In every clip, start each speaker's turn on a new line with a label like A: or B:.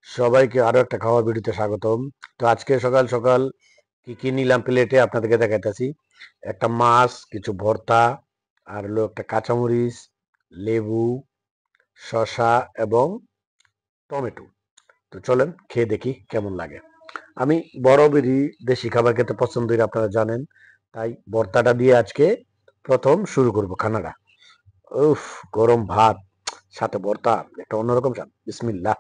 A: সবাইকে আরো একটা খাওয়ার ভিডিওতে স্বাগতম। তো আজকে সকাল সকাল কি কি নিলাম প্লেটে আপনাদেরকে দেখাইতেছি। একটা মাছ, কিছু ভর্তা, আর হলো একটা কাঁচামরিচ, লেবু, শসা এবং টমেটো। তো চলেন খেয়ে দেখি কেমন লাগে। আমি বরাবরই দেশি খাবার খেতে পছন্দ করি, আপনারা জানেন। তাই ভর্তাটা দিয়ে আজকে প্রথম শুরু করব খানাটা। উফ, গরম ভাত সাথে ভর্তা, একটা অন্যরকম স্বাদ। বিসমিল্লাহ।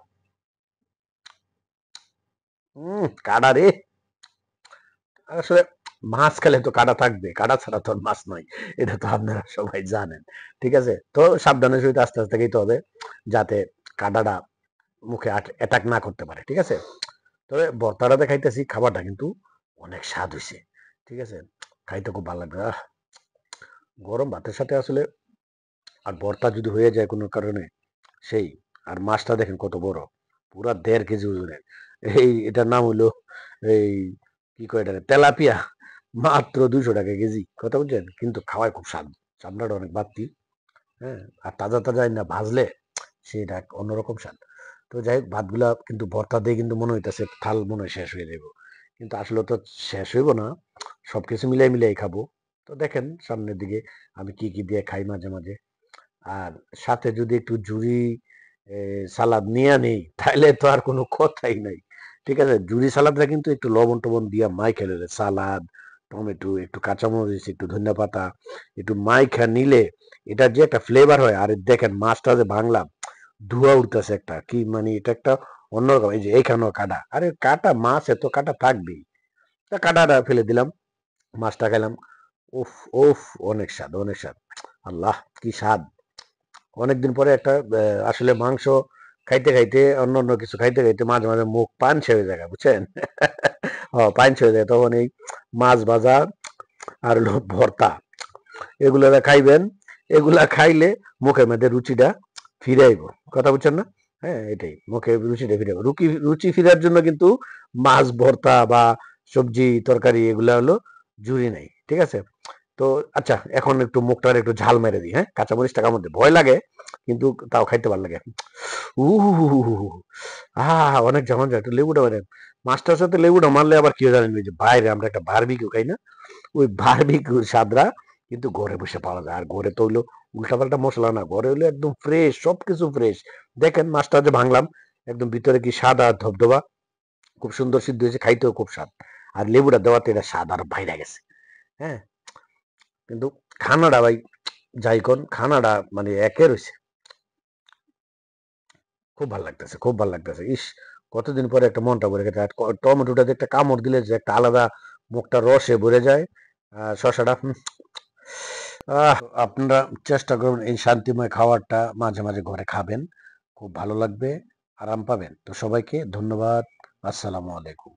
A: কাডা রে। আসলে মাছ খেলে তো কাঁটা থাকবে, কাঁটা ছাড়া তো আর মাছ নয়। এটা তো আপনারা সবাই জানেন। ঠিক আছে, তো সাবধানের সহিত আস্তে আস্তে খেতে হবে, যাতে কাঁটাটা মুখে অ্যাটাক না করতে পারে। ঠিক আছে, তবে ভর্তাটাতে খাইতেছি, খাবারটা কিন্তু অনেক স্বাদ হয়েছে। ঠিক আছে, খাইতে খুব ভালো লাগবে। গরম ভাতের সাথে আসলে, আর ভর্তা যদি হয়ে যায় কোনো কারণে, সেই। আর মাছটা দেখেন কত বড়, পুরা 1.5 কেজি ওজনের। এটার নাম হইলো এই, কি কয় এটা, তেলাপিয়া। মাত্র 200 টাকা কেজি, কথা বুঝছেন, কিন্তু খাওয়ায় খুব স্বাদ। চামড়াটা অনেক বাড়তি। হ্যাঁ, আর তাজা তাজা না ভাজলে সেটা এক অন্যরকম স্বাদ। তো যাই হোক, ভাতগুলা কিন্তু ভর্তা দিয়ে কিন্তু মনে হইতেছে থাল মনে হয় শেষ হয়ে যাব, কিন্তু আসলে তো শেষ হইব না। সবকিছু মিলাই মিলাই খাবো। তো দেখেন সামনের দিকে আমি কি কি দিয়ে খাই মাঝে মাঝে। আর সাথে যদি একটু জুড়ি সালাদ নিয়ে নেই, তাহলে তো আর কোনো কথাই নাই। ঠিক আছে, জুড়ি সালাদটা কিন্তু একটু লবণ টবণ দিয়া মাই খেলে, সালাদ, টমেটো, একটু কাঁচামরিচ, একটু ধনিয়া পাতা, একটু মাইখা নিলে এটা যে একটা ফ্লেভার হয়। আর দেখেন মাছটা যে ভাঙলাম, ধোয়া উঠতেছে একটা, কি মানে এটা একটা অন্যরকম। এই যে এইখানেও কাটা, আরে কাটা মাছ এত কাটা থাকবেই। তা কাটাটা ফেলে দিলাম, মাছটা খেলাম। উফ উফ, অনেক স্বাদ, অনেক স্বাদ। আল্লাহ, কি স্বাদ। অনেকদিন পরে একটা আসলে মাংস খাইতে খাইতে, অন্য অন্য কিছু খাইতে খাইতে মাঝে মাঝে মুখ পানছে হয়ে যায়, বুঝছেন। ও, পানছে হয়ে যায় তখন এই মাছ ভাজা আর হলো ভর্তা, এগুলা খাইবেন। এগুলা খাইলে মুখের মধ্যে রুচিটা ফিরে আইব, কথা বুঝছেন না? হ্যাঁ, এটাই, মুখে রুচিটা ফিরে আইব। রুচি ফিরার জন্য কিন্তু মাছ ভর্তা বা সবজি তরকারি এগুলা হলো জুড়ি নাই। ঠিক আছে, তো আচ্ছা, এখন একটু মুখটার একটু ঝাল মেরে দিই। হ্যাঁ, কাঁচামরিচটা কামড় ভয় লাগে, কিন্তু তাও খাইতে ভালো লাগে। অনেক জমা যায়, একটু লেবুটা মারেন। মাছটার সাথে লেবুটা মারলে আবার কি হয় জানেন, ওই যে বাইরে আমরা একটা বারবিকিউ খাই না, ওই বারবিকিউর স্বাদরা কিন্তু ঘরে বসে পাওয়া যায়। আর ঘরে তো হইলো উল্টাপাল্টা মশলা না, ঘরে হইলো একদম ফ্রেশ, সবকিছু ফ্রেশ। দেখেন মাছটা যে ভাঙলাম, একদম ভিতরে কি সাদা ধবধবা, খুব সুন্দর সিদ্ধ হয়েছে, খাইতেও খুব স্বাদ। আর লেবুটা দেওয়াতে এটা স্বাদ আর বাইরে গেছে। হ্যাঁ, কিন্তু খানাটা ভাই, যাই কোন খানাটা মানে একে রয়েছে। খুব ভাল লাগতেছে, খুব ভাল লাগতেছে। ইস, কতদিন পরে একটা মনটা ভরে গেছে। আর টমেটোটাতে একটা কামড় দিলে যে একটা আলাদা, মুখটা রসে ভরে যায়। আর শশাটা আপনারা চেষ্টা করুন এই শান্তিময় খাবারটা মাঝে মাঝে ঘরে খাবেন, খুব ভালো লাগবে, আরাম পাবেন। তো সবাইকে ধন্যবাদ। আসসালামু আলাইকুম।